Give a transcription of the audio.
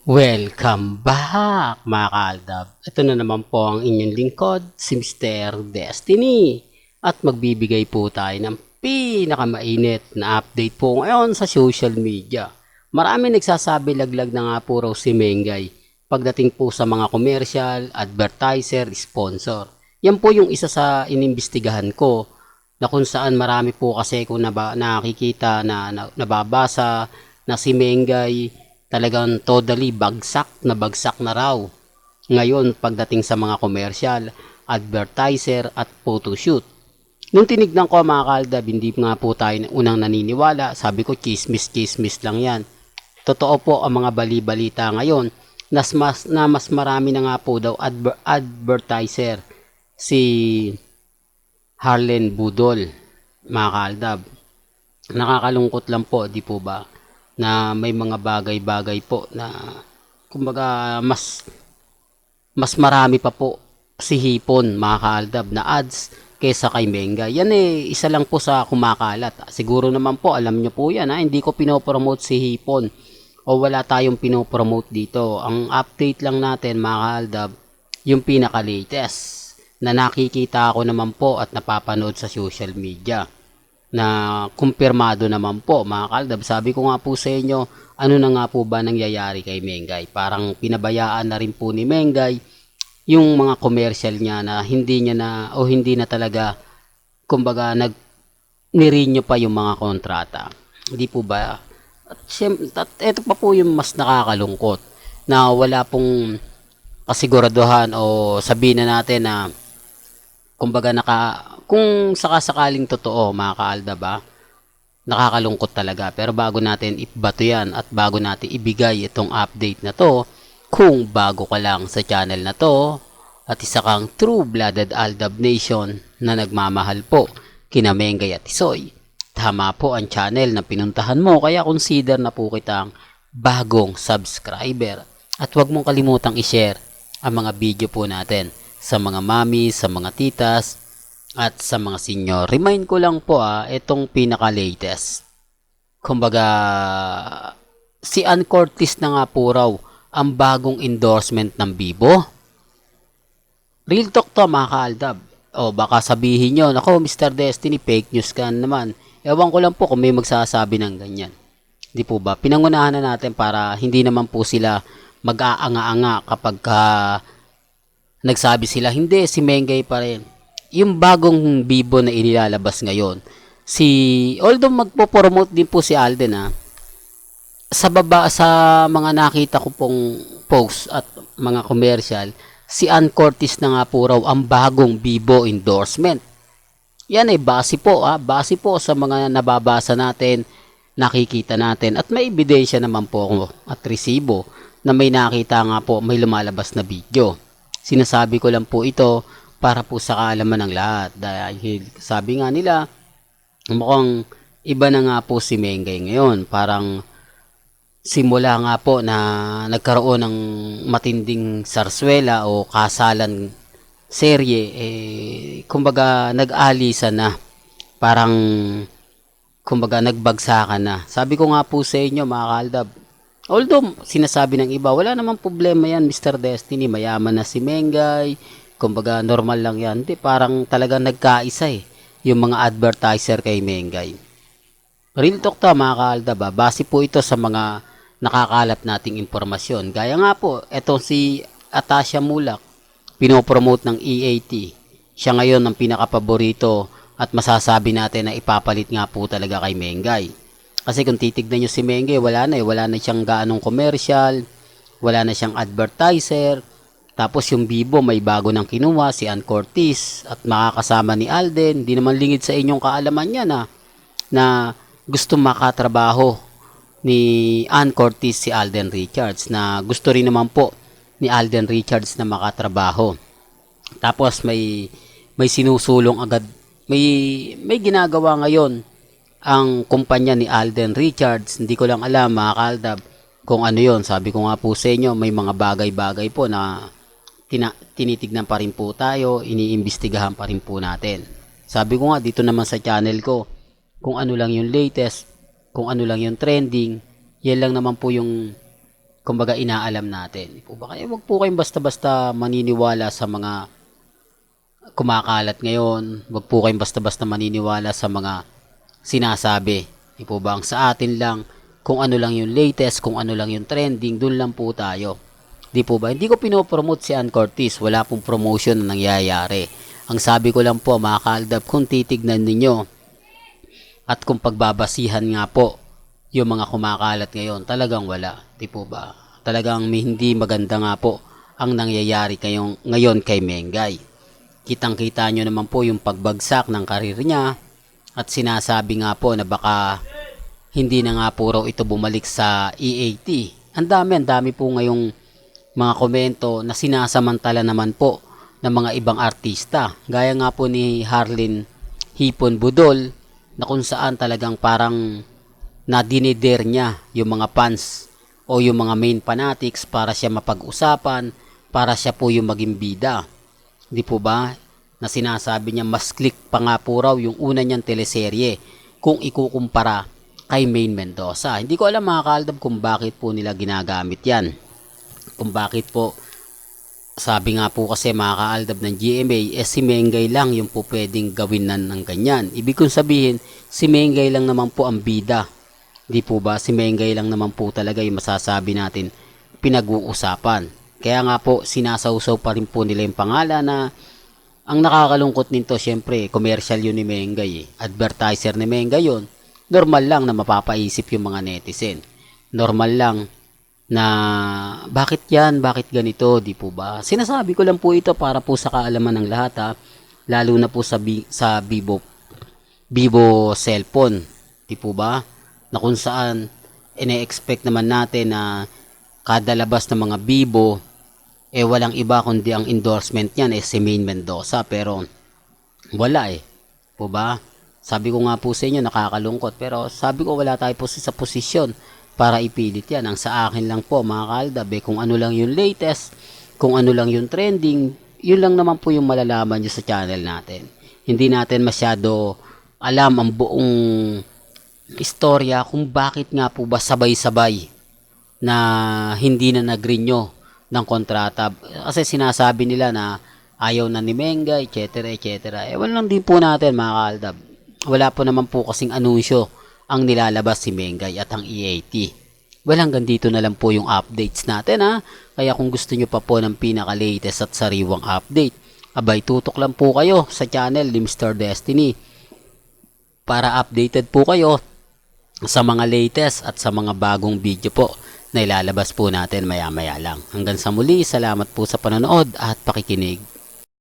Welcome back mga kaaldab. Ito na naman po ang inyong lingkod, si Mr. Destiny. At magbibigay po tayo ng pinakamainit na update po ngayon sa social media. Marami nagsasabi laglag na nga po raw si Mengay pagdating po sa mga commercial, advertiser, sponsor. Yan po yung isa sa inimbestigahan ko na kung saan marami po kasi kung nakikita na nababasa na si Mengay talagang totally bagsak na raw. Ngayon pagdating sa mga commercial, advertiser at photoshoot. Nung tinignan ko mga kaaldab, hindi nga po tayo unang naniniwala. Sabi ko chismis lang yan. Totoo po ang mga bali-balita ngayon na mas marami na nga po daw advertiser si Harlen Budol mga kaaldab. Nakakalungkot lang po, di po ba? Na may mga bagay-bagay po na kumbaga mas marami pa po si Hipon mga kaaldab na ads kaysa kay Menga. Yan isa lang po sa kumakalat. Siguro naman po alam nyo po yan, hindi ko pinopromote si Hipon o wala tayong pinopromote dito. Ang update lang natin mga kaaldab yung pinaka-latest na nakikita ko naman po at napapanood sa social media na kumpirmado naman po mga kaaldab. Sabi ko nga po sa inyo, ano na nga po ba nangyayari kay Mengay? Parang pinabayaan na rin po ni Mengay yung mga commercial niya na hindi na talaga kumbaga nirenew pa yung mga kontrata. Hindi po ba? At ito pa po yung mas nakakalungkot na wala pong kasiguraduhan o sabihin na natin na kumbaga kung sakasakaling totoo mga kaalda ba, nakakalungkot talaga. Pero bago natin ibato yan at bago natin ibigay itong update na to, kung bago ka lang sa channel na to at isa kang true-blooded Aldab Nation na nagmamahal po kina Mengay at Isoy, tama po ang channel na pinuntahan mo, kaya consider na po kitang bagong subscriber. At huwag mong kalimutang i-share ang mga video po natin sa mga mami, sa mga titas, at sa mga senior. Remind ko lang po itong pinaka-latest. Kumbaga, si Ann Curtis na nga po raw ang bagong endorsement ng Bibo. Real talk to mga kaaldab. O baka sabihin nyo, nako Mr. Destiny, fake news ka naman. Ewan ko lang po kung may magsasabi ng ganyan. Di po ba? Pinangunahan na natin para hindi naman po sila mag-aanga-anga kapag nagsabi sila, hindi, si Mengay pa rin. Yung bagong Bibo na inilalabas ngayon, although magpo-promote din po si Alden sa mga nakita ko pong post at mga commercial, si Ann Curtis na nga po raw ang bagong Bibo endorsement. Yan base po sa mga nababasa natin, nakikita natin, at may ebidensya naman po ako at resibo na may nakita nga po, may lumalabas na video. Sinasabi ko lang po ito para po sa kaalaman ng lahat. Dahil sabi nga nila, mukhang iba na nga po si Mengay ngayon. Parang simula nga po na nagkaroon ng matinding sarswela o kasalan serye, kumbaga nag-alisan na. Parang kumbaga nagbagsakan na. Sabi ko nga po sa inyo mga kaaldab, although sinasabi ng iba, wala namang problema yan Mr. Destiny, mayaman na si Mengay, kumbaga normal lang yan. Hindi, parang talagang nagkaisa yung mga advertiser kay Mengay. Real talk to mga kaalda ba, base po ito sa mga nakakalat nating impormasyon. Gaya nga po, eto si Atasha Mulak, pinopromote ng EAT. Siya ngayon ang pinakapaborito at masasabi natin na ipapalit nga po talaga kay Mengay. Kasi kung titignan nyo si Mengay, wala na siyang gaanong commercial, wala na siyang advertiser. Tapos yung Bibo may bago nang kinuha, si Ann Curtis, at makakasama ni Alden. Di naman lingid sa inyong kaalaman niya na gusto makatrabaho ni Ann Curtis si Alden Richards, na gusto rin naman po ni Alden Richards na makatrabaho. Tapos may sinusulong agad, may ginagawa ngayon ang kumpanya ni Alden Richards. Hindi ko lang alam mga kaaldab kung ano yon. Sabi ko nga po sa inyo, may mga bagay-bagay po na tinitignan pa rin po tayo, iniimbestigahan pa rin po natin. Sabi ko nga dito naman sa channel ko, kung ano lang yung latest, kung ano lang yung trending, yan lang naman po yung kumbaga inaalam natin. Di po ba? Kaya wag po kayong basta-basta maniniwala sa mga kumakalat ngayon. Wag po kayong basta-basta maniniwala sa mga sinasabi. Di po ba? Ang sa atin lang, kung ano lang yung latest, kung ano lang yung trending, dun lang po tayo. Di po ba? Hindi ko pinopromote si Ann Curtis. Wala pong promotion na nangyayari. Ang sabi ko lang po, mga kaaldab, kung titignan ninyo at kung pagbabasihan nga po yung mga kumakalat ngayon, talagang wala. Di po ba? Talagang hindi maganda nga po ang nangyayari ngayon kay Mengay. Kitang-kita nyo naman po yung pagbagsak ng karir niya at sinasabi nga po na baka hindi na nga po raw ito bumalik sa EAT. Ang dami po ngayong mga komento na sinasamantala naman po ng mga ibang artista. Gaya nga po ni Harleen Hipon Budol na kung saan talagang parang nadinider niya yung mga fans o yung mga main fanatics para siya mapag-usapan, para siya po yung maging bida. Di po ba? Na sinasabi niya mas click pa nga po raw yung una niyang teleserye kung ikukumpara kay Maine Mendoza. Hindi ko alam mga kaaldab kung bakit po nila ginagamit yan. Kung bakit po, sabi nga po kasi mga kaaldab ng GMA, si Mengay lang yung po pwedeng gawin ng ganyan. Ibig kong sabihin, si Mengay lang naman po ang bida. Di po ba? Si Mengay lang naman po talaga yung masasabi natin pinag-uusapan. Kaya nga po, sinasawsaw pa rin po nila yung pangalan na ang nakakalungkot nito, syempre, commercial yun ni Mengay. Advertiser ni Mengay yun. Normal lang na mapapaisip yung mga netizen. Normal lang na bakit yan, bakit ganito, di po ba? Sinasabi ko lang po ito para po sa kaalaman ng lahat ha, lalo na po sa Vivo cellphone, di po ba? Na kung saan ine-expect naman natin na kada labas ng mga Vivo walang iba kundi ang endorsement niyan si Maine Mendoza, pero wala po ba? Sabi ko nga po sa inyo nakakalungkot, pero sabi ko wala tayo po sa posisyon para ipilit yan. Ang sa akin lang po mga kaaldab, kung ano lang yung latest, kung ano lang yung trending, yun lang naman po yung malalaman nyo sa channel natin. Hindi natin masyado alam ang buong istorya kung bakit nga po ba sabay-sabay na hindi na nag-renew ng kontrata. Kasi sinasabi nila na ayaw na ni Mengay, etc. etc. Wala lang din po natin mga kaaldab. Wala po naman po kasing anunsyo ang nilalabas si Mengay at ang EAT. Well, hanggang dito na lang po yung updates natin ha. Kaya kung gusto nyo pa po ng pinaka-latest at sariwang update, abay tutok lang po kayo sa channel ni Mr. Destiny para updated po kayo sa mga latest at sa mga bagong video po na ilalabas po natin maya-maya lang. Hanggang sa muli, salamat po sa panonood at pakikinig.